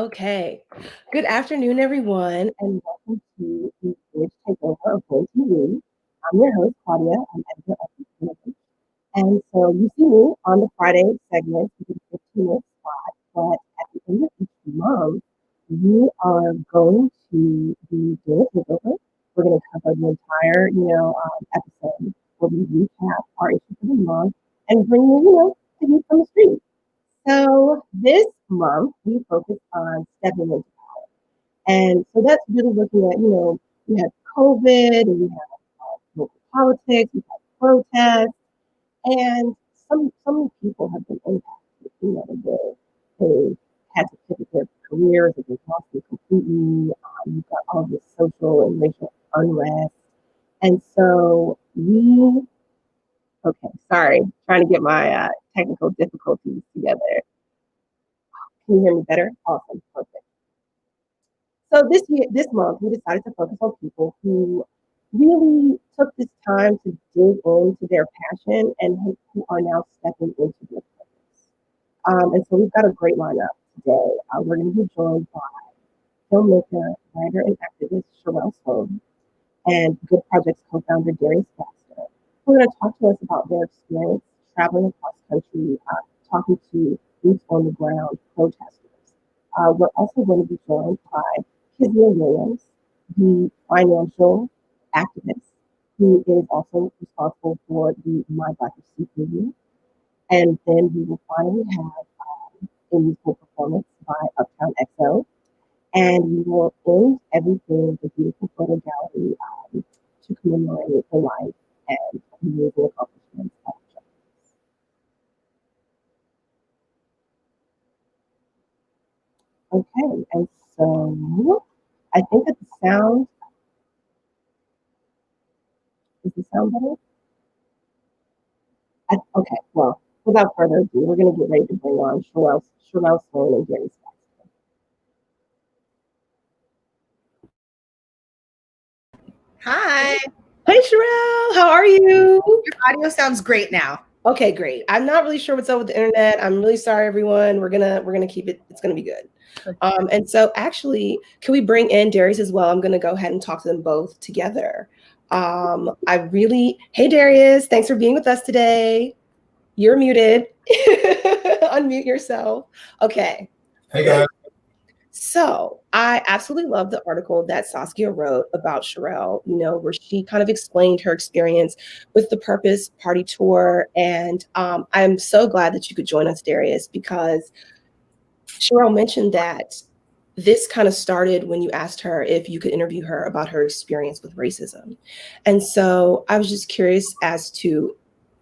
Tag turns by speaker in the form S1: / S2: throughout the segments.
S1: Okay. Good afternoon, everyone, and welcome to the Bridge Takeover of WIN-TV. I'm your host, Claudia. I'm editor of the Community. And so you see me on the Friday segment, we do a 15-minute spot, but at the end of each month, we are going to be doing a takeover. We're going to cover the entire, episode where we recap our issue for the month and bring you, the news from the street. So this month we focus on stepping into power. And so that's really looking at, we had COVID and we had local politics, we had protests, and some people have been impacted, they had to pivot their careers, or they lost them completely. You've got all this social and racial unrest. And so okay, sorry, trying to get my technical difficulties together. Can you hear me better? Awesome. Perfect. So this month, we decided to focus on people who really took this time to dig into their passion and who are now stepping into their purpose. And so we've got a great lineup today. We're going to be joined by filmmaker, writer, and activist Sherelle Sloan and Good Projects co-founder Darius Baxter, who are going to talk to us about their experience traveling across country, talking to boots on the ground protesters. We're also going to be joined by Kizia Williams, the financial activist, who is also responsible for the My Black Receipt movement. And then we will finally have a musical performance by Uptown XO. And we will end everything with a beautiful photo gallery to commemorate the life and amazing accomplishments of Justice. Okay, and so I think that is the sound better? Okay, well, without further ado, we're going to get ready to bring on Sherelle Sloan and Gary Baxter.
S2: Hi.
S1: Hey, Sherelle, how are you?
S2: Your audio sounds great now.
S1: Okay, great. I'm not really sure what's up with the internet. I'm really sorry, everyone. We're gonna keep it. It's gonna be good. And so, actually, can we bring in Darius as well? I'm gonna go ahead and talk to them both together. Hey, Darius, thanks for being with us today. You're muted. Unmute yourself. Okay.
S3: Hey, guys.
S1: So I absolutely love the article that Saskia wrote about Sherelle, where she kind of explained her experience with the Purpose Party Tour. And I'm so glad that you could join us, Darius, because Sherelle mentioned that this kind of started when you asked her if you could interview her about her experience with racism. And so I was just curious as to,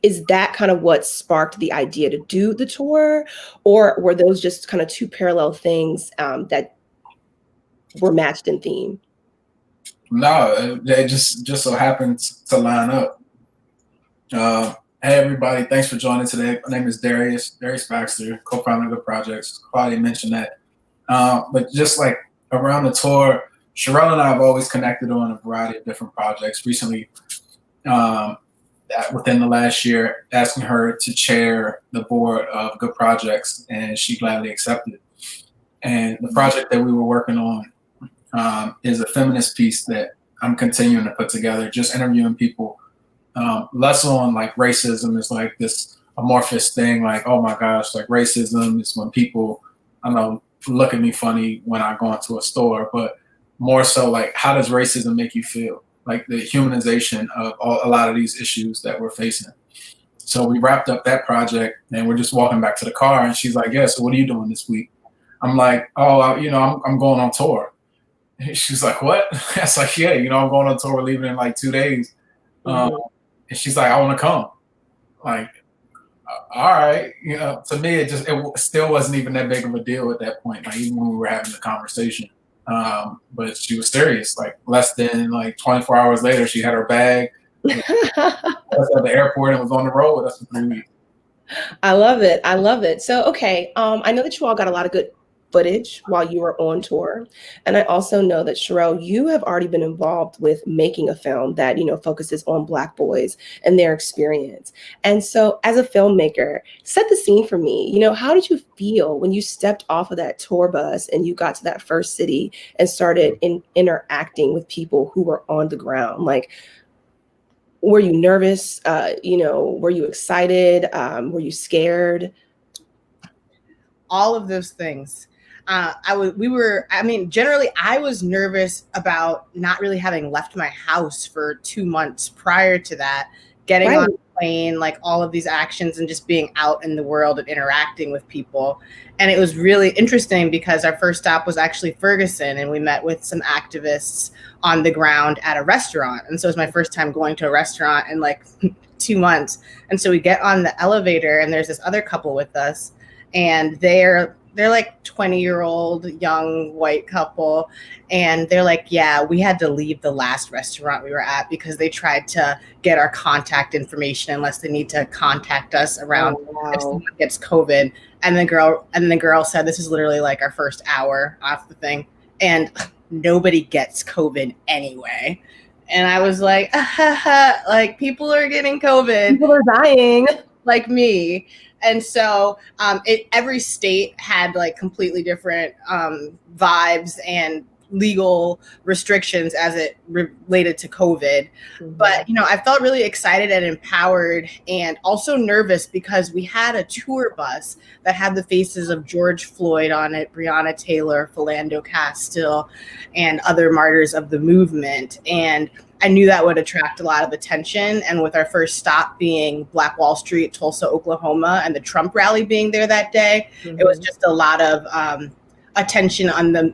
S1: is that kind of what sparked the idea to do the tour, or were those just kind of two parallel things that were matched in theme?
S3: No, it just so happens to line up. Hey, everybody, thanks for joining today. My name is Darius Baxter, co-founder of Good Projects. Claudia mentioned that. But just like around the tour, Sherelle and I have always connected on a variety of different projects. Recently, within the last year, asking her to chair the board of Good Projects, and she gladly accepted. And the project that we were working on is a feminist piece that I'm continuing to put together, just interviewing people, less on like racism is like this amorphous thing, like, oh my gosh, like racism is when people, I don't know, look at me funny when I go into a store, but more so like, how does racism make you feel? Like the humanization of a lot of these issues that we're facing. So we wrapped up that project and we're just walking back to the car and she's like, yeah, so what are you doing this week? I'm like, oh, I'm going on tour. And she's like, what? I was like, yeah, I'm going on tour. We're leaving in like 2 days. And she's like, I want to come. Like, all right. To me, it still wasn't even that big of a deal at that point. Like even when we were having the conversation. But she was serious. Like less than like 24 hours later, she had her bag. Was at the airport and was on the road with us for 3 weeks.
S1: I love it. So, okay. I know that you all got a lot of good footage while you were on tour. And I also know that, Sherelle, you have already been involved with making a film that, focuses on Black boys and their experience. And so as a filmmaker, set the scene for me. How did you feel when you stepped off of that tour bus and you got to that first city and started interacting with people who were on the ground? Like, were you nervous? Were you excited? Were you scared?
S2: All of those things. Generally I was nervous about not really having left my house for 2 months prior to that, getting on a plane, like all of these actions and just being out in the world and interacting with people. And it was really interesting because our first stop was actually Ferguson, and we met with some activists on the ground at a restaurant. And so it was my first time going to a restaurant in like 2 months. And so we get on the elevator and there's this other couple with us, and they're like 20-year-old young white couple. And they're like, yeah, we had to leave the last restaurant we were at because they tried to get our contact information unless they need to contact us around if someone gets COVID. And the girl said, this is literally like our first hour off the thing, and nobody gets COVID anyway. And I was like, like, people are getting COVID.
S1: People are dying.
S2: Like me. And so every state had like completely different vibes and legal restrictions as it related to COVID. Mm-hmm. But, I felt really excited and empowered and also nervous because we had a tour bus that had the faces of George Floyd on it, Breonna Taylor, Philando Castile, and other martyrs of the movement. And I knew that would attract a lot of attention. And with our first stop being Black Wall Street, Tulsa, Oklahoma, and the Trump rally being there that day, mm-hmm. It was just a lot of attention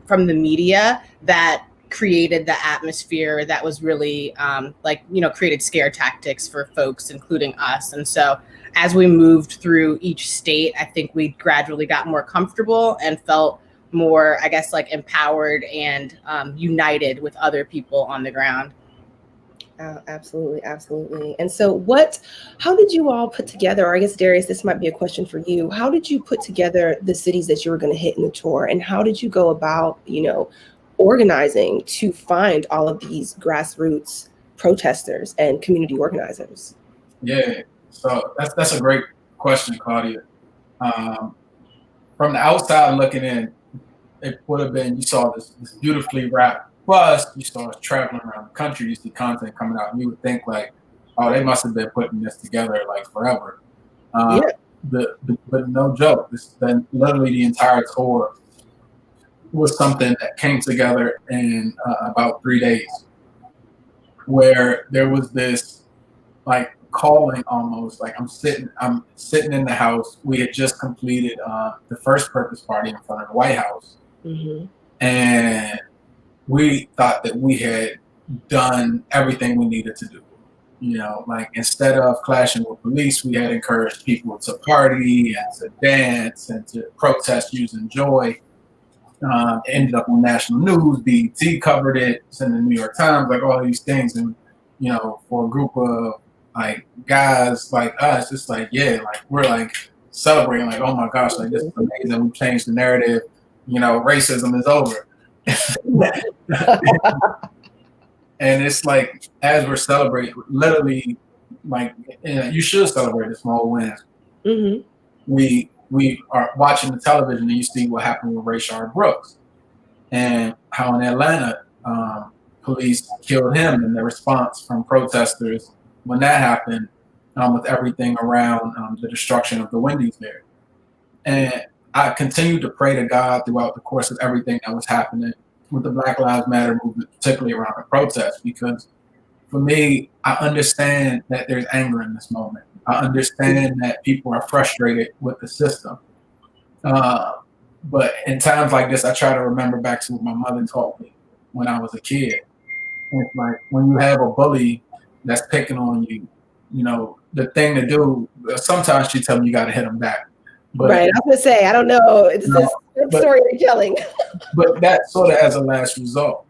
S2: from the media that created the atmosphere that was really created scare tactics for folks, including us. And so as we moved through each state, I think we gradually got more comfortable and felt more, I guess, like empowered and united with other people on the ground.
S1: Absolutely. Absolutely. And so how did you all put together, or I guess, Darius, this might be a question for you. How did you put together the cities that you were going to hit in the tour? And how did you go about, organizing to find all of these grassroots protesters and community organizers?
S3: Yeah, so that's a great question, Claudia. From the outside looking in, it would have been, you saw this beautifully wrapped bus, you saw us traveling around the country, you see content coming out, and you would think like, oh, they must have been putting this together like forever. But no joke, this been literally the entire tour was something that came together in about 3 days, where there was this like calling almost, like I'm sitting in the house. We had just completed the first purpose party in front of the White House. Mm-hmm. And we thought that we had done everything we needed to do. Like instead of clashing with police, we had encouraged people to party and to dance and to protest using joy. It ended up on national news. BET covered it. It's in the New York Times, like all these things. And, for a group of like guys like us, it's like, yeah, like we're like celebrating, like, oh my gosh, like this is amazing. We changed the narrative. Racism is over. And it's like, as we're celebrating, literally, like, you should celebrate the small wins. Mm-hmm. We are watching the television and you see what happened with Rayshard Brooks and how in Atlanta police killed him, and the response from protesters when that happened, with everything around the destruction of the Wendy's there. And I continued to pray to God throughout the course of everything that was happening with the Black Lives Matter movement, particularly around the protests, because for me, I understand that there's anger in this moment. I understand that people are frustrated with the system. But in times like this, I try to remember back to what my mother taught me when I was a kid. And it's like, when you have a bully that's picking on you, the thing to do, sometimes she tells me you got to hit them back. But,
S1: right, I was going to say, I don't know. It's this story you're telling.
S3: But that sort of as a last result.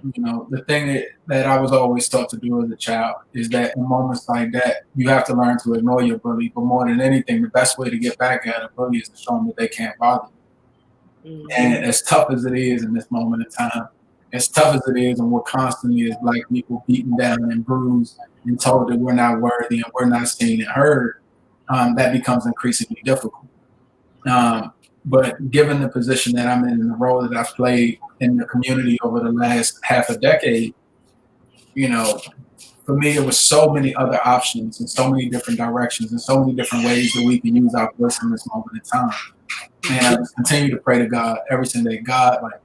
S3: The thing that I was always taught to do as a child is that in moments like that, you have to learn to ignore your bully. But more than anything, the best way to get back at a bully is to show them that they can't bother you. And as tough as it is in this moment in time, as tough as it is, and we're constantly as Black people beaten down and bruised and told that we're not worthy and we're not seen and heard, that becomes increasingly difficult. But given the position that I'm in and the role that I've played in the community over the last half a decade, you know, for me, it was so many other options and so many different directions and so many different ways that we can use our voice in this moment in time. And I just continue to pray to God every single day. God, like,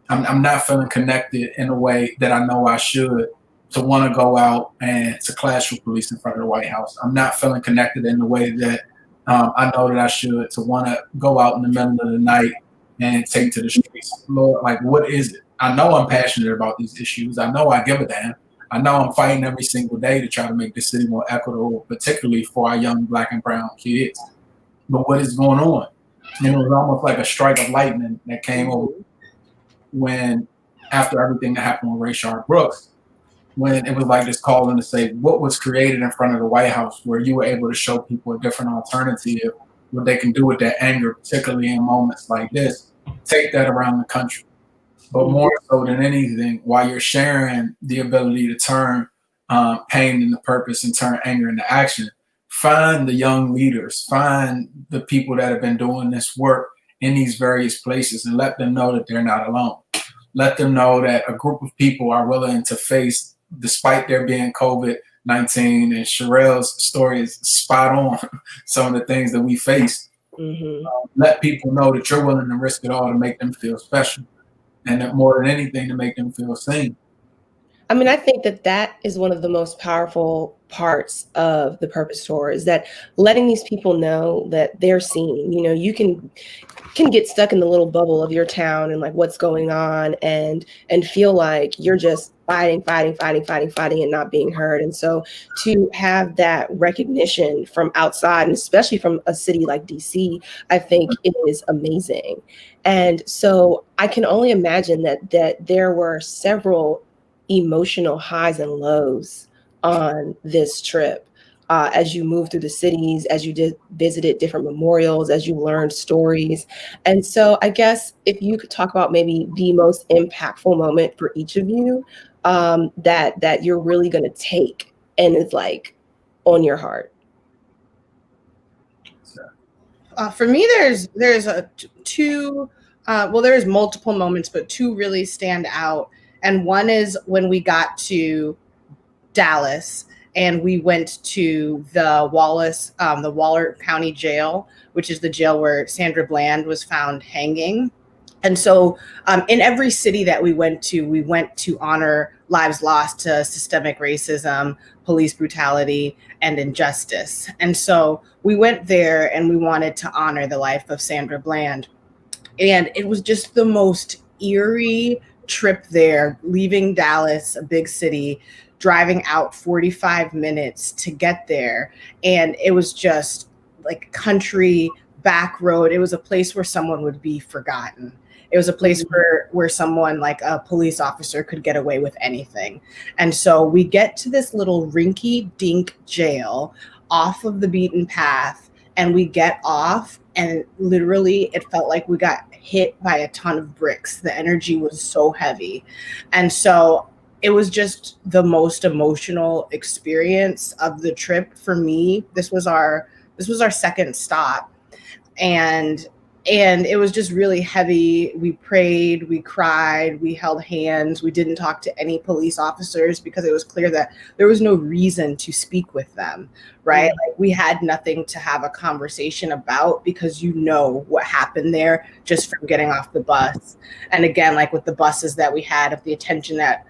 S3: I'm not feeling connected in a way that I know I should to want to go out and to clash with police in front of the White House. I'm not feeling connected in the way that I know that I should to want to go out in the middle of the night and take to the streets. Lord, like, what is it? I know I'm passionate about these issues. I know I give a damn. I know I'm fighting every single day to try to make the city more equitable, particularly for our young Black and brown kids. But what is going on? And it was almost like a strike of lightning that came over when, after everything that happened with Rayshard Brooks, when it was like this calling to say what was created in front of the White House, where you were able to show people a different alternative, what they can do with their anger, particularly in moments like this, take that around the country. But more so than anything, while you're sharing the ability to turn pain into purpose and turn anger into action, find the young leaders, find the people that have been doing this work in these various places and let them know that they're not alone. Let them know that a group of people are willing to face, despite there being COVID-19, and Sherelle's story is spot on, some of the things that we face. Let people know that you're willing to risk it all to make them feel special, and that more than anything, to make them feel seen.
S1: I mean, I think that that is one of the most powerful parts of the Purpose Tour, is that letting these people know that they're seen. You know, you can get stuck in the little bubble of your town and like what's going on, and feel like you're just fighting and not being heard. And so to have that recognition from outside, and especially from a city like DC, I think it is amazing. And so I can only imagine that there were several emotional highs and lows on this trip, as you moved through the cities, as you visited different memorials, as you learned stories. And so I guess if you could talk about maybe the most impactful moment for each of you, that you're really going to take and is like on your heart.
S2: For me, there's two. There's multiple moments, but two really stand out. And one is when we got to Dallas and we went to the Waller County Jail, which is the jail where Sandra Bland was found hanging. And so in every city that we went to honor lives lost to systemic racism, police brutality, and injustice. And so we went there and we wanted to honor the life of Sandra Bland. And it was just the most eerie trip there, leaving Dallas, a big city, driving out 45 minutes to get there. And it was just like country back road. It was a place where someone would be forgotten. It was a place where someone like a police officer could get away with anything. And so we get to this little rinky dink jail off of the beaten path, and we get off, and literally it felt like we got hit by a ton of bricks. The energy was so heavy. And so it was just the most emotional experience of the trip for me. This was our second stop. And it was just really heavy. We prayed, we cried, we held hands. We didn't talk to any police officers because it was clear that there was no reason to speak with them, right? Like, we had nothing to have a conversation about because you know what happened there just from getting off the bus. And again, like with the buses that we had, of the attention that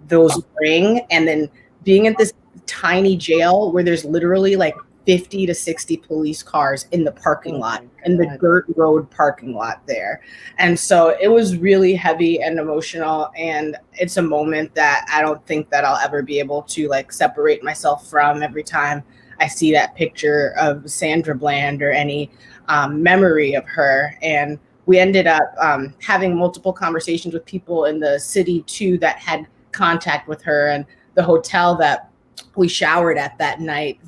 S2: those bring, and then being at this tiny jail where there's literally like 50 to 60 police cars in the parking lot, in the dirt road parking lot there. And so it was really heavy and emotional. And it's a moment that I don't think that I'll ever be able to like separate myself from every time I see that picture of Sandra Bland or any memory of her. And we ended up having multiple conversations with people in the city too that had contact with her, and the hotel that we showered at that night,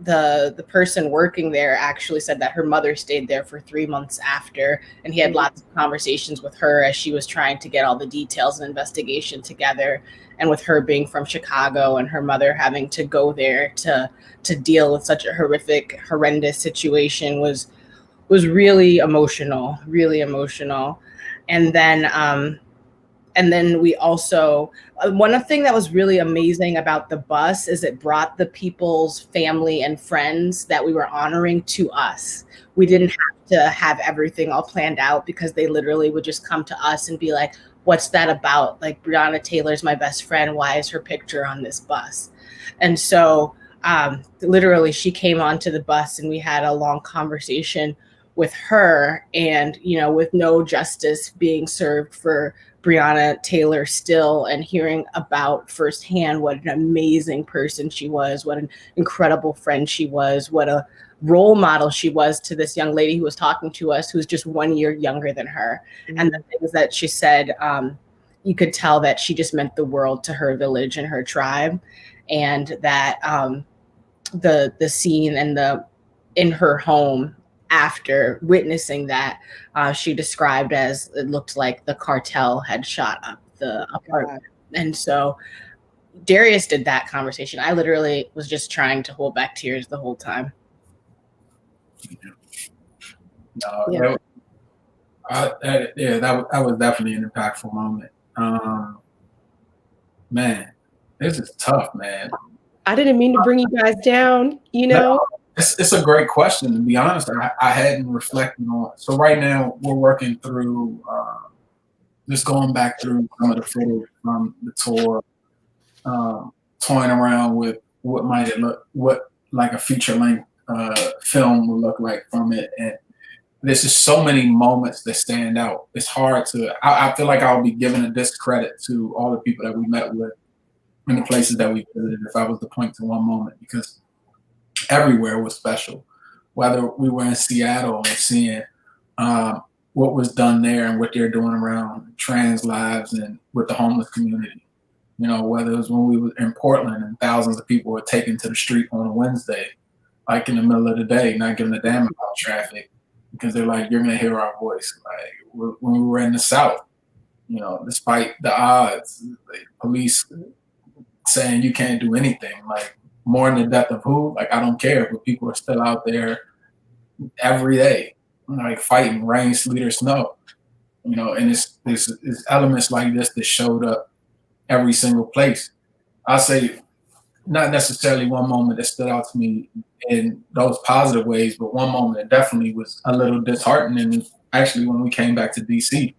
S2: the person working there actually said that her mother stayed there for 3 months after, and he had lots of conversations with her as she was trying to get all the details and investigation together. And with her being from Chicago and her mother having to go there to deal with such a horrendous situation was really emotional, really emotional. And then we also, one thing that was really amazing about the bus is it brought the people's family and friends that we were honoring to us. We didn't have to have everything all planned out, because they literally would just come to us and be like, what's that about? Like, Breonna Taylor's my best friend. Why is her picture on this bus? And so literally she came onto the bus and we had a long conversation with her, and, you know, with no justice being served for Breonna Taylor still, and hearing about firsthand what an amazing person she was, what an incredible friend she was, what a role model she was to this young lady who was talking to us, who's just 1 year younger than her. Mm-hmm. And the things that she said, you could tell that she just meant the world to her village and her tribe, and that the scene and in her home after witnessing that, she described as it looked like the cartel had shot up the apartment. And so Darius did that conversation. I literally was just trying to hold back tears the whole time.
S3: No, that was definitely an impactful moment. Man, this is tough, man.
S1: I didn't mean to bring you guys down, you know?
S3: No, it's a great question. To be honest, I hadn't reflected on it. So right now we're working through just going back through some of the footage from the tour, toying around with what like a feature length film would look like from it. And there's just so many moments that stand out. It's hard to, I feel like I'll be giving a discredit to all the people that we met with in the places that we visited if I was to point to one moment, because everywhere was special. Whether we were in Seattle and seeing what was done there and what they're doing around trans lives and with the homeless community. You know, whether it was when we were in Portland and thousands of people were taken to the street on a Wednesday, like in the middle of the day, not giving a damn about traffic, because they're like, you're gonna hear our voice. Like when we were in the South, you know, despite the odds, like, police saying you can't do anything, like more in the depth of who, like I don't care, but people are still out there every day, like fighting rain, sleet, or snow, you know. And it's elements like this that showed up every single place. I say not necessarily one moment that stood out to me in those positive ways, but one moment that definitely was a little disheartening. Actually, when we came back to DC,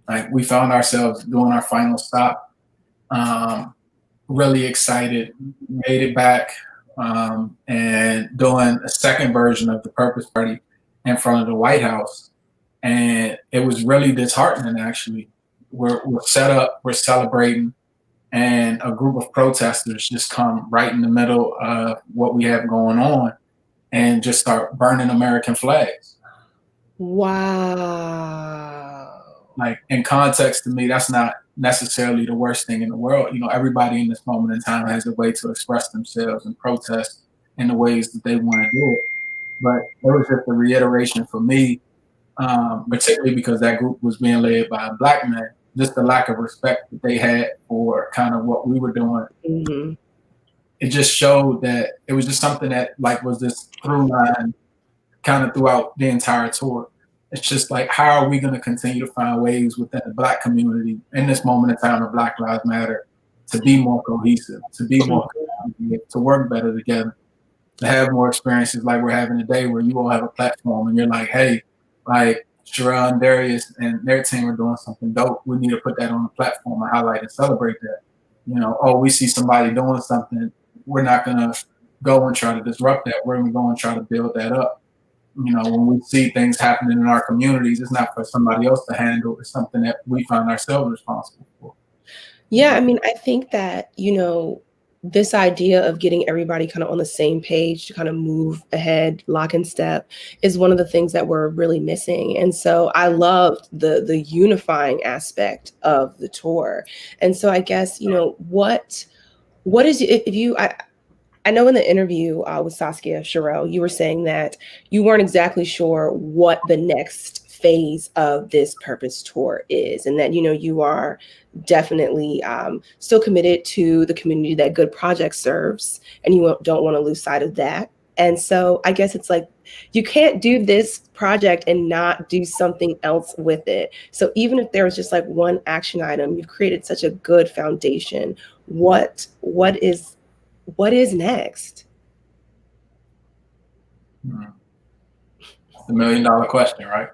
S3: like we found ourselves doing our final stop. Really excited, made it back, and doing a second version of the Purpose Party in front of the White House. And it was really disheartening, actually. We're set up, we're celebrating, and a group of protesters just come right in the middle of what we have going on and just start burning American flags.
S1: Wow.
S3: Like, in context, to me, that's not necessarily the worst thing in the world. You know, everybody in this moment in time has a way to express themselves and protest in the ways that they want to do it. But it was just a reiteration for me, particularly because that group was being led by a Black man, just the lack of respect that they had for kind of what we were doing. Mm-hmm. It just showed that it was just something that like was this through line kind of throughout the entire tour. It's just like, how are we going to continue to find ways within the Black community in this moment in time of Black Lives Matter to be more cohesive, to be more cohesive, to work better together, to have more experiences like we're having today, where you all have a platform and you're like, hey, like Sherelle and Darius and their team are doing something dope. We need to put that on the platform and highlight and celebrate that. You know, oh, we see somebody doing something, we're not going to go and try to disrupt that. We're going to go and try to build that up. You know, when we see things happening in our communities, it's not for somebody else to handle. It's something that we find ourselves responsible for.
S1: Yeah, I mean, I think that, you know, this idea of getting everybody kind of on the same page to kind of move ahead, lock in step, is one of the things that we're really missing. And so I loved the unifying aspect of the tour. And so I guess, you know, what is, if you, I know in the interview with Saskia Sherrill, you were saying that you weren't exactly sure what the next phase of this Purpose Tour is, and that, you are definitely still committed to the community that Good Project serves, and you don't want to lose sight of that. And so I guess it's like, you can't do this project and not do something else with it. So even if there was just like one action item, you've created such a good foundation. What is next?
S3: The $1,000,000 question, right?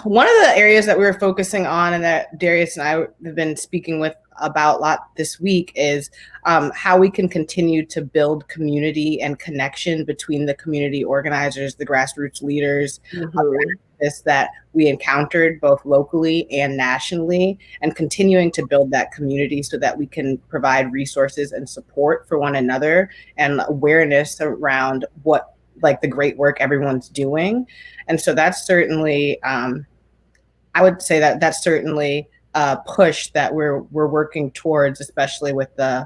S2: One of the areas that we were focusing on and that Darius and I have been speaking with about a lot this week is how we can continue to build community and connection between the community organizers, the grassroots leaders, that we encountered both locally and nationally, and continuing to build that community so that we can provide resources and support for one another and awareness around what, like, the great work everyone's doing. And so that's certainly, I would say that that's certainly a push that we're working towards, especially with the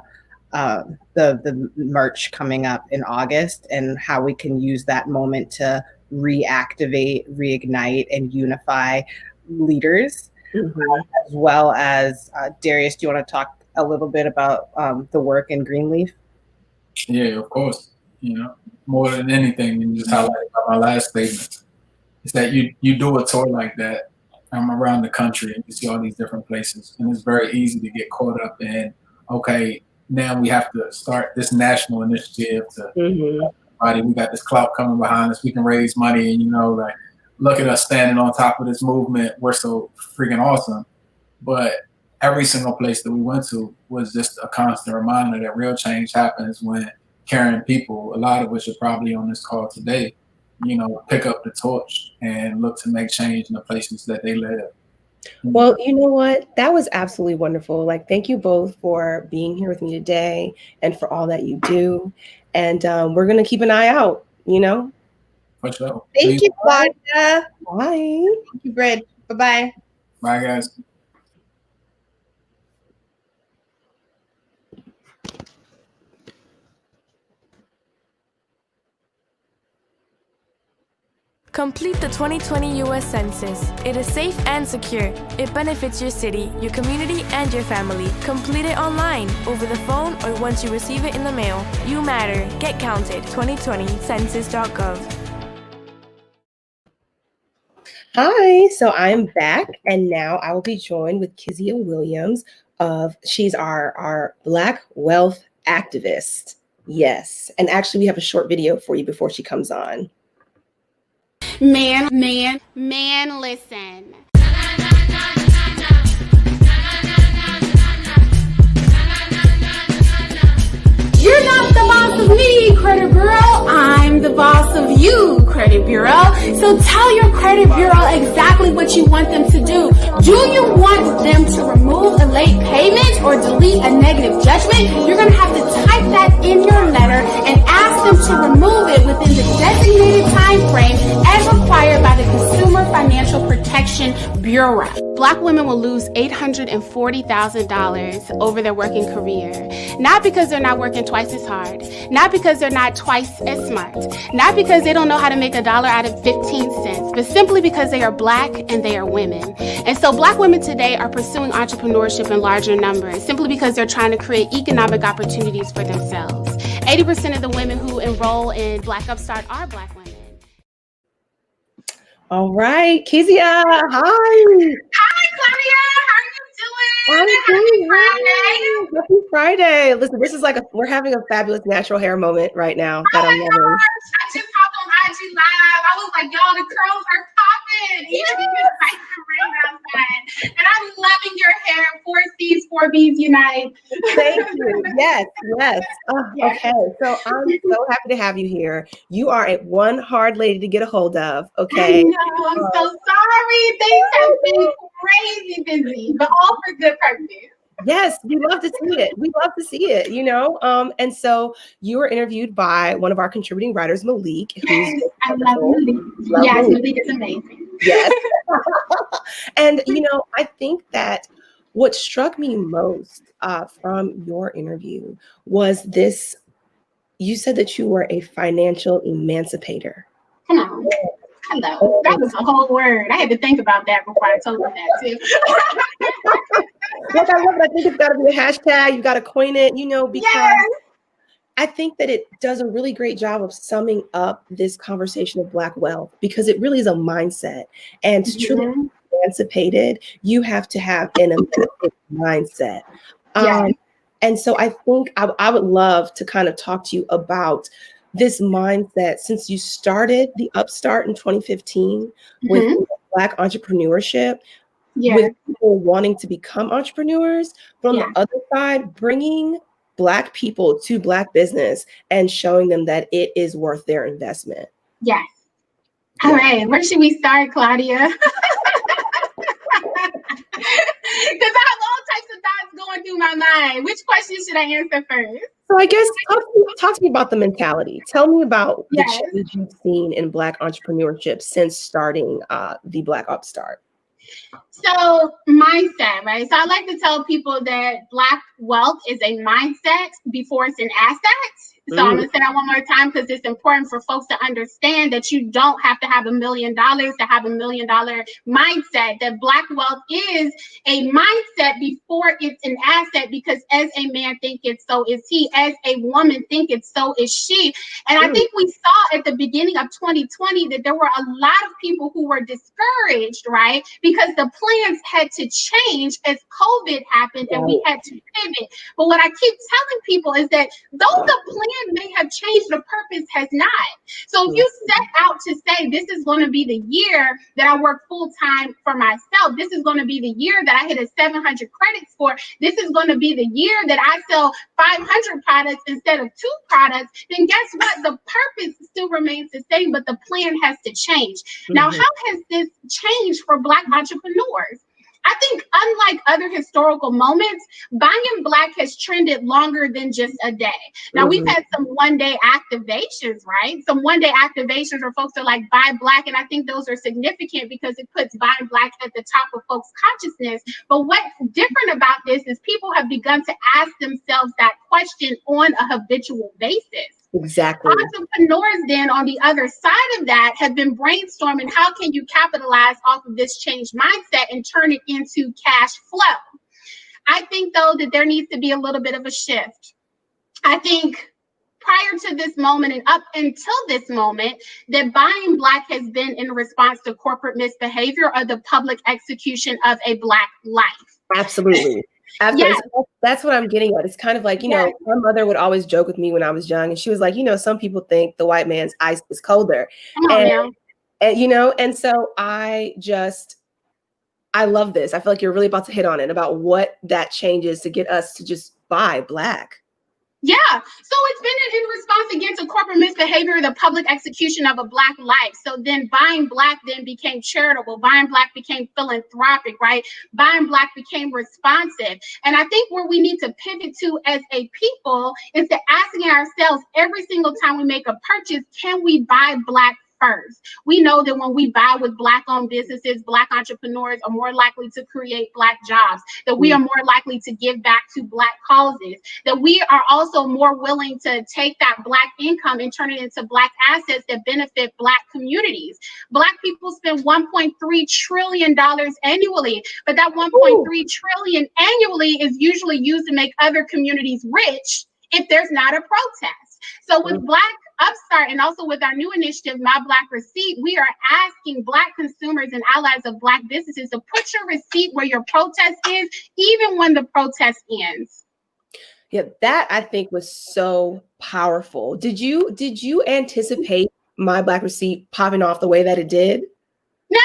S2: march coming up in August, and how we can use that moment to reactivate, reignite, and unify leaders, as well as Darius. Do you want to talk a little bit about the work in Greenleaf?
S3: Yeah, of course. More than anything, and just highlight my last statement, is that you do a tour like that around the country, and you see all these different places, and it's very easy to get caught up in, okay, now we have to start this national initiative to everybody. We got this clout coming behind us. We can raise money, and like, look at us standing on top of this movement. We're so freaking awesome. But every single place that we went to was just a constant reminder that real change happens when caring people, a lot of which are probably on this call today, pick up the torch and look to make change in the places that they live.
S1: Well, you know what? That was absolutely wonderful. Like, thank you both for being here with me today and for all that you do. And we're going to keep an eye out,
S3: For sure.
S2: Thank you, Claudia.
S1: Bye.
S2: Thank you, Brid. Bye-bye.
S3: Bye, guys.
S4: Complete the 2020 U.S. Census. It is safe and secure. It benefits your city, your community, and your family. Complete it online, over the phone, or once you receive it in the mail. You matter. Get counted. 2020 census.gov.
S1: Hi, so I'm back, and now I will be joined with Kezia Williams she's our Black wealth activist. Yes, and actually we have a short video for you before she comes on.
S5: Man, listen. You're not the boss of me, Credit Bureau. I'm the boss of you, Credit Bureau. So tell your Credit Bureau exactly what you want them to do. Do you want them to remove a late payment or delete a negative judgment? You're going to have to type that in your letter and ask them to remove it within the designated time frame as required by the Consumer Financial Protection Bureau. Black women will lose $840,000 over their working career. Not because they're not working twice as hard, not because they're not twice as smart, not because they don't know how to make $1 out of 15 cents, but simply because they are Black and they are women. And so Black women today are pursuing entrepreneurship in larger numbers simply because they're trying to create economic opportunities for themselves. 80% of the women who enroll in Black Upstart are Black women.
S1: All right, Kezia, hi.
S5: Hi, Claudia. How are you doing?
S1: Happy Friday. Listen, this is like we're having a fabulous natural hair moment right now that I'm loving.
S5: I just hopped on IG Live. I was like, y'all, the curls are popping. Even if it's like the rain outside. And I'm loving your hair. 4 C's, 4 B's unite.
S1: Thank you. Yes. Oh, yes. Okay. So I'm so happy to have you here. You are one hard lady to get a hold of. Okay.
S5: I know. I'm so sorry. Things have been crazy busy, but all for good purpose.
S1: Yes, we love to see it. And so you were interviewed by one of our contributing writers, Malik.
S5: Yes, I love Malik. Yes, Malik is amazing.
S1: Yes. And, I think that what struck me most from your interview was this you said that you were a financial emancipator.
S5: Come on. Hello. That was a whole word. I had to think about that before I told you that too.
S1: Look, I love it. I think it's got to be a hashtag. You got to coin it, because
S5: Yes.
S1: I think that it does a really great job of summing up this conversation of Black wealth, because it really is a mindset. And to truly be emancipated, you have to have an emancipated mindset.
S5: Yes.
S1: And so I think I would love to kind of talk to you about this mindset, since you started the Upstart in 2015 with Black entrepreneurship, with people wanting to become entrepreneurs, but on the other side, bringing Black people to Black business and showing them that it is worth their investment.
S5: Yes. All right. Where should we start, Claudia? Because I have all types of thoughts going through my mind. Which question should I answer first?
S1: So I guess talk to me about the mentality. Tell me about the change you've seen in Black entrepreneurship since starting the Black Upstart.
S5: So mindset, right? So I like to tell people that Black wealth is a mindset before it's an asset. So I'm going to say that one more time, because it's important for folks to understand that you don't have to have $1 million to have $1 million mindset. That Black wealth is a mindset before it's an asset, because as a man thinketh, so is he. As a woman thinketh, so is she. And I think we saw at the beginning of 2020 that there were a lot of people who were discouraged, right? Because the plans had to change as COVID happened and we had to pivot. But what I keep telling people is that though the plan may have changed, the purpose has not. So if you set out to say, this is going to be the year that I work full time for myself, this is going to be the year that I hit a 700 credit score, this is going to be the year that I sell 500 products instead of 2 products, then guess what? The purpose still remains the same, but the plan has to change. Now, how has this changed for Black entrepreneurs? I think unlike other historical moments, buying Black has trended longer than just a day. Now, we've had some one-day activations, right? Some one-day activations where folks are like, buy Black. And I think those are significant because it puts buying Black at the top of folks' consciousness. But what's different about this is people have begun to ask themselves that question on a habitual basis.
S1: Exactly.
S5: Entrepreneurs then on the other side of that have been brainstorming, how can you capitalize off of this changed mindset and turn it into cash flow? I think though that there needs to be a little bit of a shift. I think prior to this moment and up until this moment, that buying Black has been in response to corporate misbehavior or the public execution of a Black life.
S1: Absolutely. Absolutely. Yeah. That's what I'm getting at. It's kind of like, know, my mother would always joke with me when I was young, and she was like, some people think the white man's ice is colder. And so I love this. I feel like you're really about to hit on it about what that changes to get us to just buy Black.
S5: Yeah. So it's been in response again to corporate misbehavior, the public execution of a Black life. So then buying Black then became charitable. Buying Black became philanthropic, right? Buying Black became responsive. And I think where we need to pivot to as a people is to asking ourselves every single time we make a purchase, can we buy Black first? We know that when we buy with Black-owned businesses, Black entrepreneurs are more likely to create Black jobs, that we are more likely to give back to Black causes, that we are also more willing to take that Black income and turn it into Black assets that benefit Black communities. Black people spend $1.3 trillion annually, but that $1.3 trillion annually is usually used to make other communities rich if there's not a protest. So with Black Upstart and also with our new initiative, My Black Receipt, we are asking Black consumers and allies of Black businesses to put your receipt where your protest is, even when the protest ends.
S1: Yeah, that I think was so powerful. Did you anticipate My Black Receipt popping off the way that it did?
S5: No.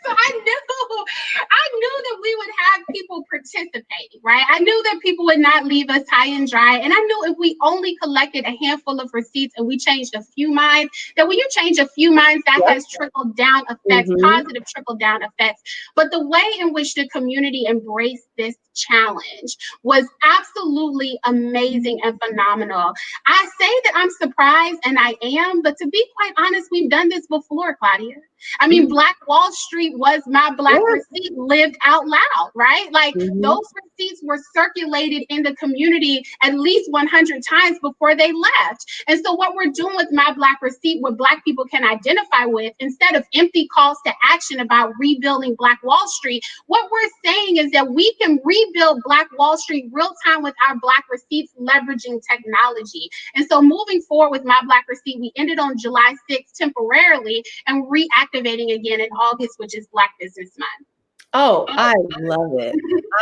S5: So I knew that we would have people participating, right? I knew that people would not leave us high and dry. And I knew if we only collected a handful of receipts and we changed a few minds, that when you change a few minds, that has trickle down effects, positive trickle down effects. But the way in which the community embraced this challenge was absolutely amazing and phenomenal. I say that I'm surprised, and I am, but to be quite honest, we've done this before, Claudia. I mean, Black Wall Street was my Black receipt lived out loud, right? Like those receipts were circulated in the community at least 100 times before they left. And so what we're doing with my Black receipt, what Black people can identify with, instead of empty calls to action about rebuilding Black Wall Street, what we're saying is that we can rebuild Black Wall Street real time with our Black receipts, leveraging technology. And so moving forward with my Black receipt, we ended on July 6th temporarily and reactivating again in August, which is Black Business Month.
S1: Oh, I love it.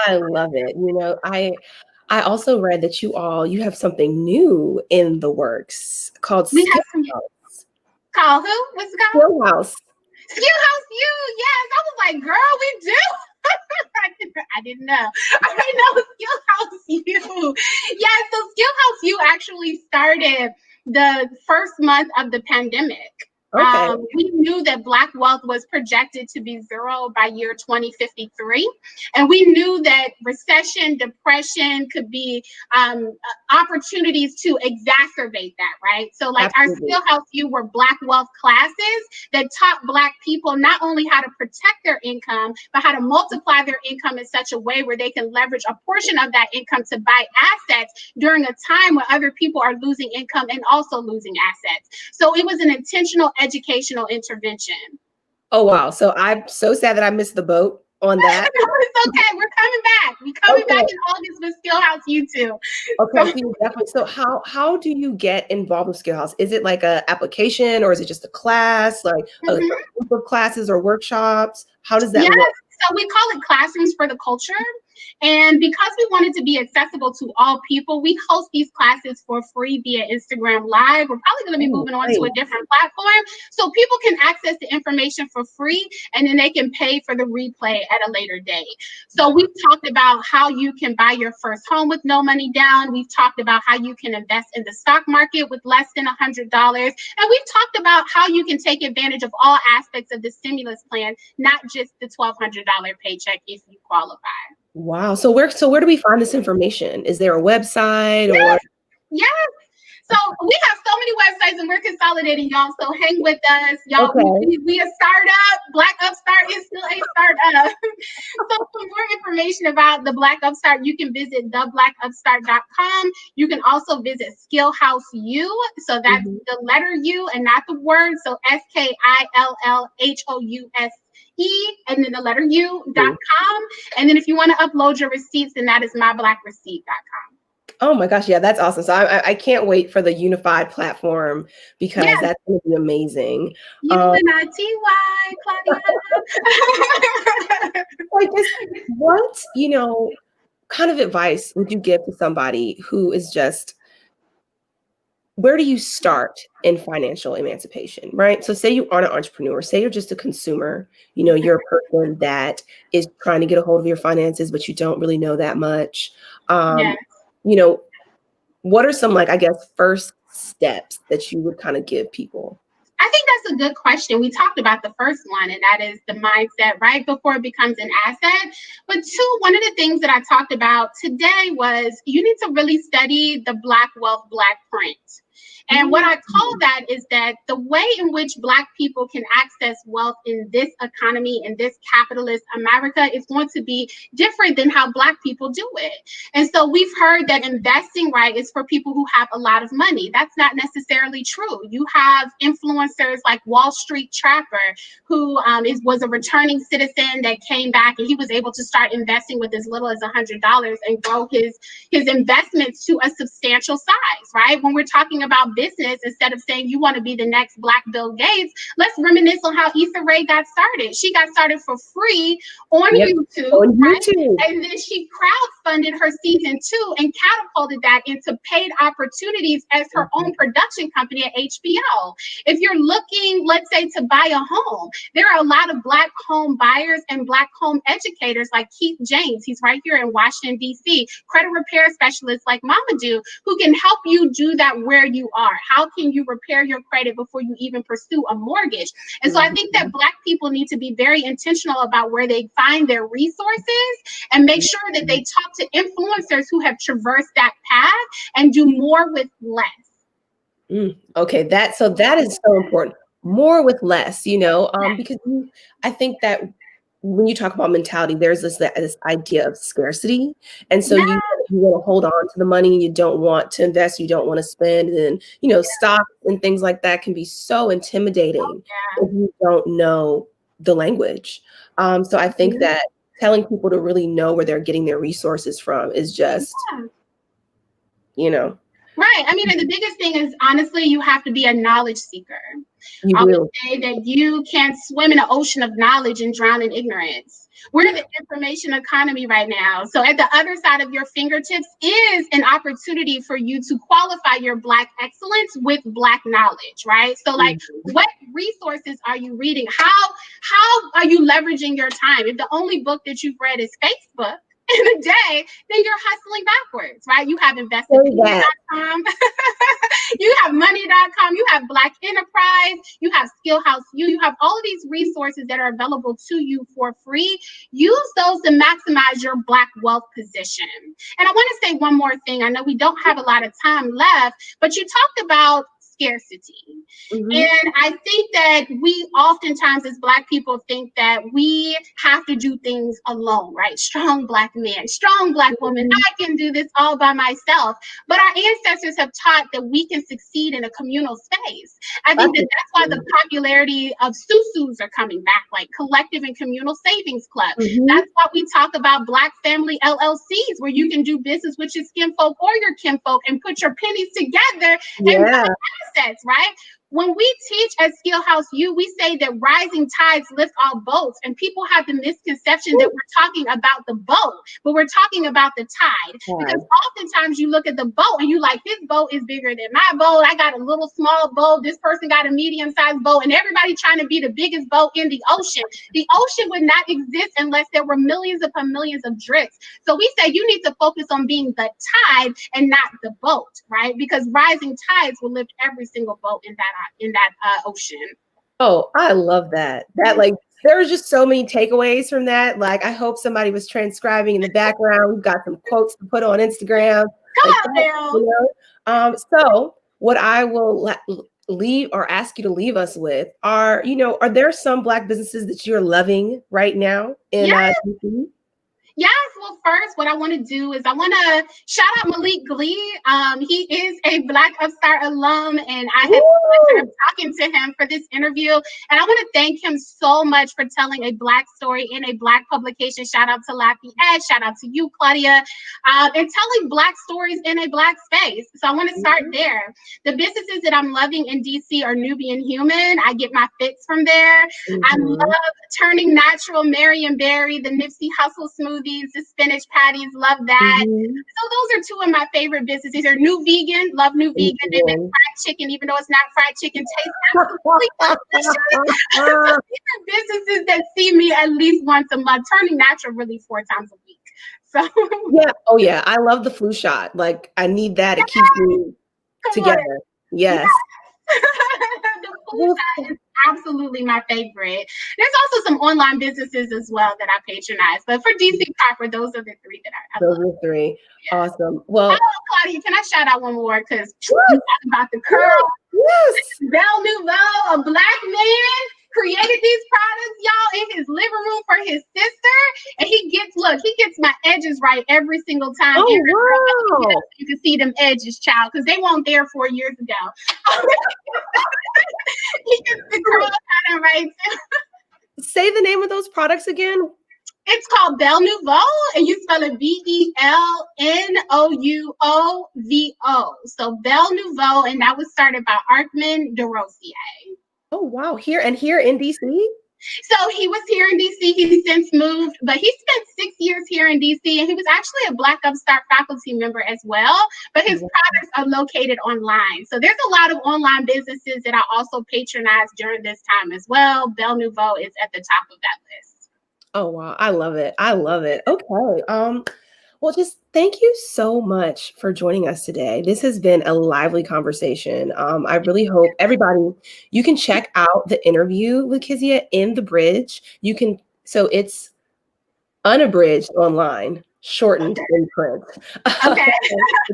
S1: I love it. You know, I also read that you have something new in the works called
S5: We have some call who? What's it called?
S1: Skill House.
S5: Skill House U. Yes, I was like, girl, we do. I didn't know. I know Skill House U. Yeah, so Skill House U actually started the first month of the pandemic.
S1: Okay.
S5: We knew that Black wealth was projected to be zero by year 2053. And we knew that recession, depression could be opportunities to exacerbate that, right? So like
S1: Absolutely.
S5: our Skill House U were Black wealth classes that taught Black people not only how to protect their income, but how to multiply their income in such a way where they can leverage a portion of that income to buy assets during a time when other people are losing income and also losing assets. So it was an intentional educational intervention.
S1: Oh, wow. So I'm so sad that I missed the boat on that.
S5: No, it's okay. We're coming back. We're coming back in August with Skill House U too.
S1: Okay, so definitely. So how do you get involved with Skill House? Is it like a application or is it just a class, like a group of classes or workshops? How does that work?
S5: So we call it Classrooms for the Culture. And because we wanted to be accessible to all people, we host these classes for free via Instagram Live. We're probably going to be moving on to a different platform. So people can access the information for free, and then they can pay for the replay at a later date. So we've talked about how you can buy your first home with no money down. We've talked about how you can invest in the stock market with less than $100. And we've talked about how you can take advantage of all aspects of the stimulus plan, not just the $1,200 paycheck if you qualify.
S1: Wow. So where do we find this information? Is there a website or?
S5: Yes. So we have so many websites and we're consolidating, y'all. So hang with us, y'all.
S1: Okay.
S5: We a startup. Black Upstart is still a startup. So for more information about the Black Upstart, you can visit theblackupstart.com. You can also visit Skill House U. So that's the letter U and not the word. So SKILLHOUS. And then the letter U.com. And then if you want to upload your receipts, then that is myblackreceipt.com.
S1: Oh my gosh, yeah, that's awesome. So I can't wait for the unified platform because that's going to be amazing.
S5: UNITY, Claudia.
S1: I guess what, kind of advice would you give to somebody who is just, where do you start in financial emancipation, right? So say you aren't an entrepreneur, say you're just a consumer, you're a person that is trying to get a hold of your finances, but you don't really know that much. What are some, first steps that you would kind of give people?
S5: I think that's a good question. We talked about the first one, and that is the mindset right before it becomes an asset. But two, one of the things that I talked about today was you need to really study the Black wealth, Black print. And what I call that is that the way in which Black people can access wealth in this economy, in this capitalist America, is going to be different than how Black people do it. And so we've heard that investing, right, is for people who have a lot of money. That's not necessarily true. You have influencers like Wall Street Trapper, who was a returning citizen that came back, and he was able to start investing with as little as $100 and grow his investments to a substantial size, right? When we're talking about business, instead of saying you want to be the next Black Bill Gates, let's reminisce on how Issa Rae got started. She got started for free on YouTube, right? And then she crowdfunded her season 2 and catapulted that into paid opportunities as her own production company at HBO. If you're looking, let's say, to buy a home, there are a lot of Black home buyers and Black home educators like Keith James. He's right here in Washington, D.C. Credit repair specialists like Mamadou, who can help you do that where you are. How can you repair your credit before you even pursue a mortgage? And so I think that Black people need to be very intentional about where they find their resources and make sure that they talk to influencers who have traversed that path and do more with less.
S1: Okay, that is so important. more with less, you know, because I think that when you talk about mentality, there's this idea of scarcity. And so you want to hold on to the money, you don't want to invest, you don't want to spend. And, you know, stocks and things like that can be so intimidating if you don't know the language. So I think that telling people to really know where they're getting their resources from is just, you know.
S5: Right. I mean, and the biggest thing is, honestly, you have to be a knowledge seeker.
S1: You
S5: I would
S1: will.
S5: say that you can't swim in an ocean of knowledge and drown in ignorance. We're in the information economy right now. So at the other side of your fingertips is an opportunity for you to qualify your Black excellence with Black knowledge, right? So like, what resources are you reading? How are you leveraging your time? If the only book that you've read is Facebook in a day, then you're hustling backwards, right? You have investment.com, you have money.com, you have Black Enterprise, you have Skill House U, you have all of these resources that are available to you for free. Use those to maximize your Black wealth position. And I want to say one more thing. I know we don't have a lot of time left, but you talked about scarcity. And I think that we oftentimes as Black people think that we have to do things alone, right? Strong Black man, strong Black woman, I can do this all by myself. But our ancestors have taught that we can succeed in a communal space. I think that that's why the popularity of SUSUs are coming back, like collective and communal savings club. That's why we talk about Black family LLCs, where you can do business with your skinfolk or your kinfolk and put your pennies together and buy assets, right? When we teach at Skill House U, we say that rising tides lift all boats, and people have the misconception that we're talking about the boat, but we're talking about the tide. Because oftentimes you look at the boat and you like, this boat is bigger than my boat. I got a little small boat. This person got a medium-sized boat, and everybody trying to be the biggest boat in the ocean. The ocean would not exist unless there were millions upon millions of drifts. So we say you need to focus on being the tide and not the boat, right? Because rising tides will lift every single boat in that ocean.
S1: Oh, I love that. That, like, there was just so many takeaways from that. Like, I hope somebody was transcribing in the background. We've got some quotes to put on Instagram.
S5: Come on, Bill.
S1: You know? So what I will leave or ask you to leave us with are, you know, are there some Black businesses that you're loving right now in DC?
S5: Yes, well, first, what I want to do is I want to shout out Malik Glee. He is a Black Upstart alum, and I had the pleasure of talking to him for this interview. And I want to thank him so much for telling a Black story in a Black publication. Shout out to Lafayette, shout out to you, Claudia, and telling Black stories in a Black space. So I want to start there. The businesses that I'm loving in DC are Nubian Human. I get my fix from there. I love Turning Natural, Mary and Berry, the Nipsey Hussle smoothie, the spinach patties, love that. So those are two of my favorite businesses. They're New Vegan, love New Vegan. They make fried chicken, even though it's not fried chicken, tastes absolutely delicious. So these are businesses that see me at least once a month. Turning Natural really 4 times a week. So
S1: oh yeah, I love the flu shot. Like, I need that. It keeps me together. Yes.
S5: The flu shot is absolutely my favorite. There's also some online businesses as well that I patronize, but for DC proper, those are the 3 that I love.
S1: Those are 3. Yeah. Awesome. Well,
S5: Claudia, can I shout out one more? Because you talking about the curl. Belle Nouveau, a Black man, created these products, y'all, in his living room for his sister. And he gets my edges right every single time.
S1: Oh, wow.
S5: You can see them edges, child, because they weren't there 4 years ago. He gets the curl kind of right.
S1: Say the name of those products again.
S5: It's called Belle Nouveau, and you spell it Belnouvo. So Belle Nouveau, and that was started by Arkman DeRosier.
S1: Oh, wow. Here in DC?
S5: So he was here in DC. He's since moved, but he spent 6 years here in DC, and he was actually a Black Upstart faculty member as well. But his products are located online. So there's a lot of online businesses that I also patronize during this time as well. Belle Nouveau is at the top of that list.
S1: Oh, wow. I love it. I love it. Okay. Well, just thank you so much for joining us today. This has been a lively conversation. I really hope everybody, you can check out the interview with Kezia in The Bridge. So it's unabridged online, shortened in print.
S5: Okay.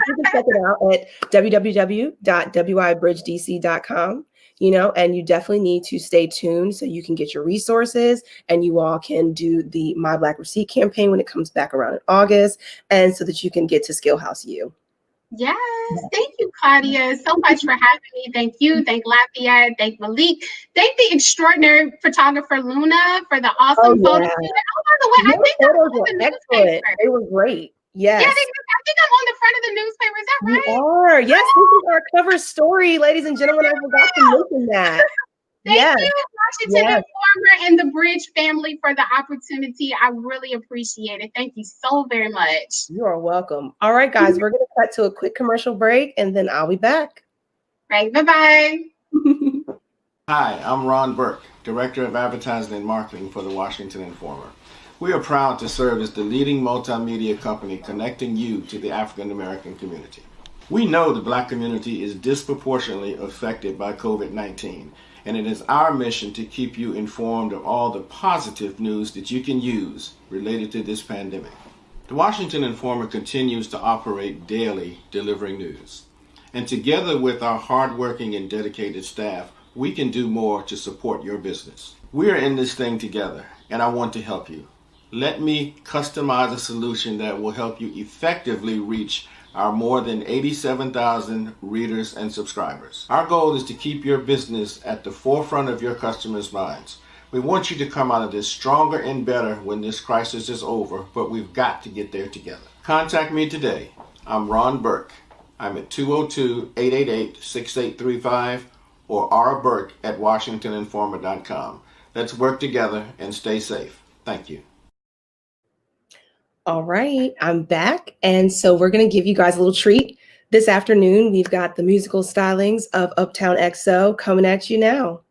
S1: You can check it out at www.wibridgedc.com. and you definitely need to stay tuned so you can get your resources and you all can do the My Black Receipt campaign when it comes back around in August, and so that you can get to Skillhouse U.
S5: Yes, thank you, Claudia, so much for having me. Thank you, thank Lafayette, thank Malik, thank the extraordinary photographer Luna for the awesome photos.
S1: Yeah.
S5: Oh, by the way, I think
S1: photos were excellent. They were great. Yes.
S5: Yeah, I think I'm on the front of the newspaper. Is that right?
S1: You are. Yes, this is our cover story, ladies and gentlemen. I forgot to mention that.
S5: Thank you, Washington Informer and the Bridge family, for the opportunity. I really appreciate it. Thank you so very much.
S1: You are welcome. All right, guys, we're going to cut to a quick commercial break, and then I'll be back.
S5: Right, bye-bye.
S6: Hi, I'm Ron Burke, Director of Advertising and Marketing for the Washington Informer. We are proud to serve as the leading multimedia company connecting you to the African American community. We know the Black community is disproportionately affected by COVID-19, and it is our mission to keep you informed of all the positive news that you can use related to this pandemic. The Washington Informer continues to operate daily, delivering news. And together with our hardworking and dedicated staff, we can do more to support your business. We are in this thing together, and I want to help you. Let me customize a solution that will help you effectively reach our more than 87,000 readers and subscribers. Our goal is to keep your business at the forefront of your customers' minds. We want you to come out of this stronger and better when this crisis is over, but we've got to get there together. Contact me today. I'm Ron Burke. I'm at 202-888-6835 or rburke@washingtoninformer.com. Let's work together and stay safe. Thank you.
S1: All right, I'm back. And so we're going to give you guys a little treat. This afternoon, we've got the musical stylings of Uptown XO coming at you now.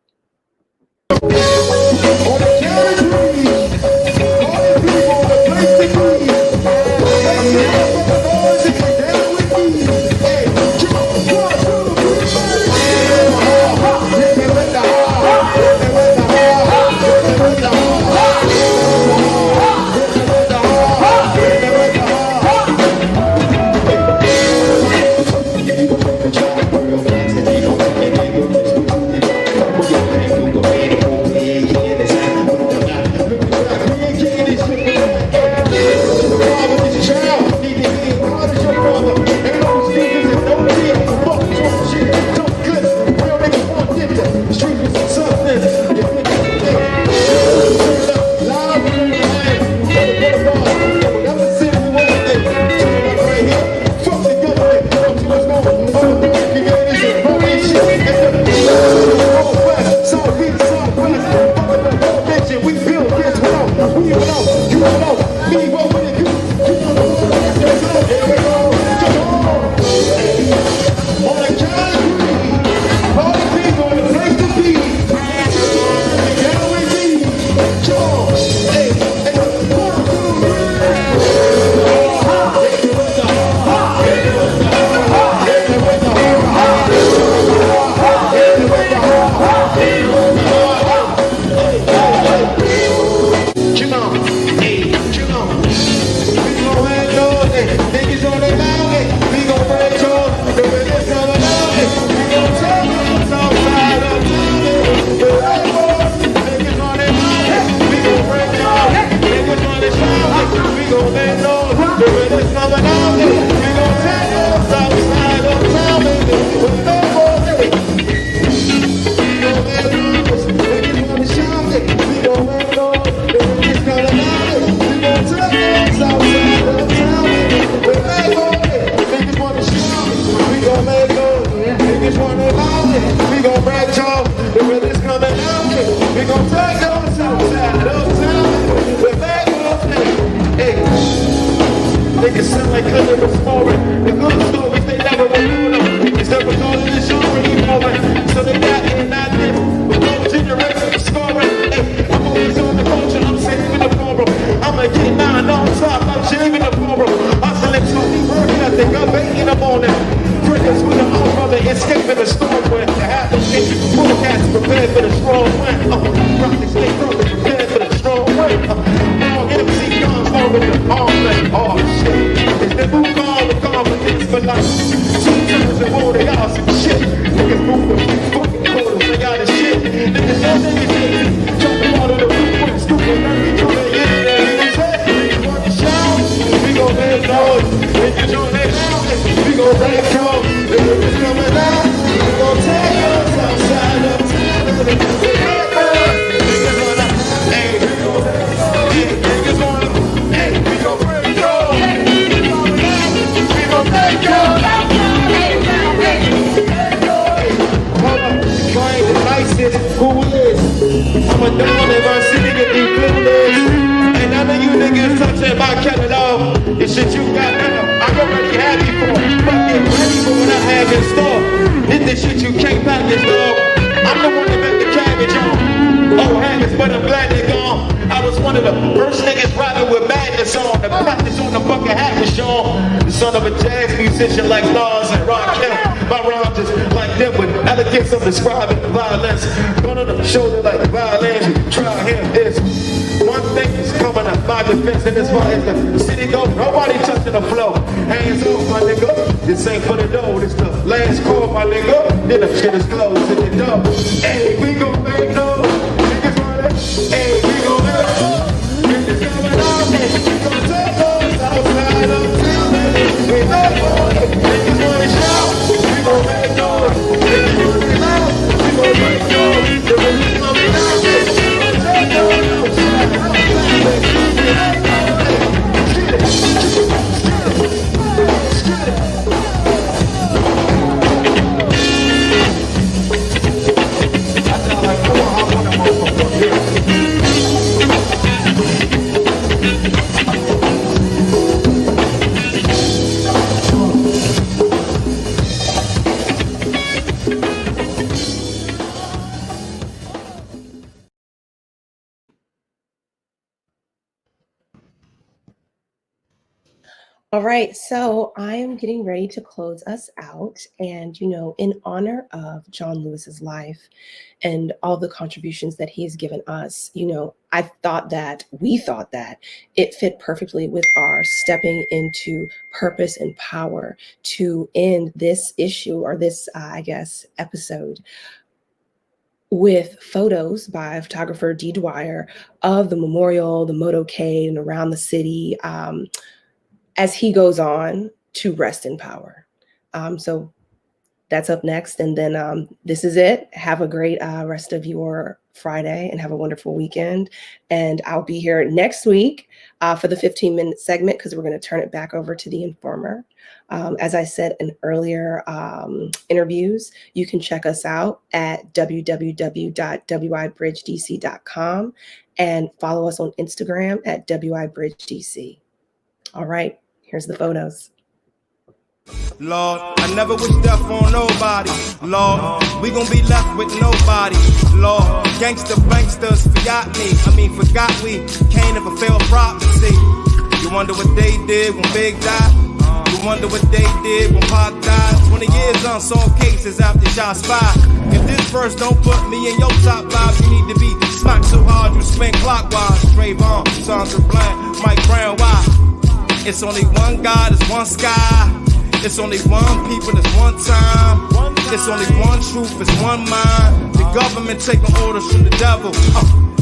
S7: the store. Hit this shit you can't package, dog. I'm the one that make the cabbage on. Old habits, but I'm glad they're gone. I was one of the first niggas rapping with madness on. The practice on the bucket hat was shown. The son of a jazz musician like Nas and Rock Kelly. My rhymes just like them with elegance of describing the violence. Going on the shoulder like violins. Try him this. One thing is coming up my defense in this fight. The city go, nobody touching the flow. Hands off, my nigga. This ain't for the dough. This the last call, my nigga. Then the shit is closed in the door. Hey, we gon' make no niggas running. Hey, we gon' make no. Niggas coming out. We gon' take those outside of town. We know niggas wanna shout. We gon' make no. Niggas wanna loud. We gon' make no. The niggas coming out. We gon' take those outside.
S1: All right, so I am getting ready to close us out. And, you know, in honor of John Lewis's life and all the contributions that he has given us, you know, we thought that it fit perfectly with our stepping into purpose and power to end this issue or this, I guess, episode with photos by photographer Dee Dwyer of the memorial, the motorcade, and around the city, as he goes on to rest in power. So that's up next. And then this is it. Have a great rest of your Friday and have a wonderful weekend. And I'll be here next week for the 15-minute segment because we're going to turn it back over to the Informer. As I said in earlier interviews, you can check us out at www.wibridgedc.com and follow us on Instagram at wibridgedc. All right. Here's the photos.
S8: Lord, I never wish death on nobody. Lord, we gon' be left with nobody. Lord, banksters forgot we can't ever fail prophecy. You wonder what they did when Big died? You wonder what they did when Pac died? 20 years unsolved cases after shots fired. If this verse don't put me in your top 5, you need to be smacked so hard you spin clockwise. Trayvon, Sons of Bland, Mike Brown, why? It's only one God, it's one sky. It's only one people, it's one time. It's only one truth, it's one mind. The government taking orders from the devil.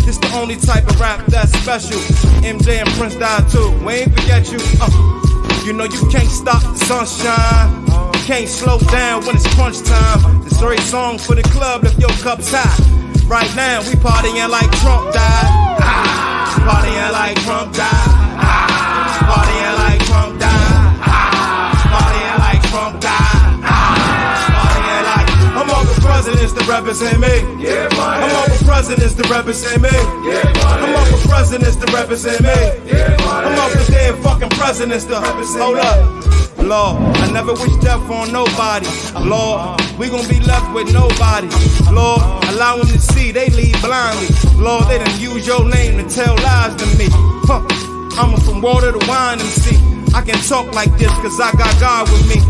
S8: It's the only type of rap that's special. MJ and Prince died too, we ain't forget you. You know you can't stop the sunshine. You can't slow down when it's crunch time. This very song for the club, lift your cups high. Right now we partying like Trump died. Partying like Trump died. Partying like Trump died. Partying like Trump died. Partying like I'm all the presidents that represent me. I'm all the presidents that represent me. I'm all the presidents that represent me. I'm all the damn fucking presidents that hold up. Lord, I never wish death on nobody. Lord, we gon' be left with nobody. Lord, allow them to see, they lead blindly. Lord, they done use your name to tell lies to me. I'm from water to wine and see. I can talk like this cause I got God with me.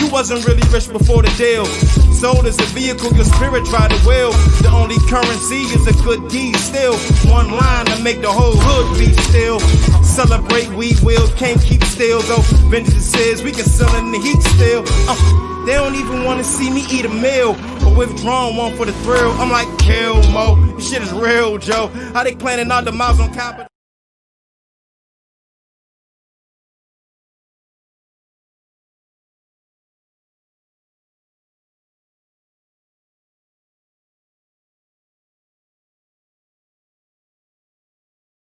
S8: You wasn't really rich before the deal. Sold as a vehicle, your spirit tried to will. The only currency is a good deed still. One line to make the whole hood be still. Celebrate, we will, can't keep still. Though vengeance says we can sell in the heat still. They don't even want to see me eat a meal or withdraw one for the thrill. I'm like, kill Mo, this shit is real, Joe. How they planning out the miles on Capitol?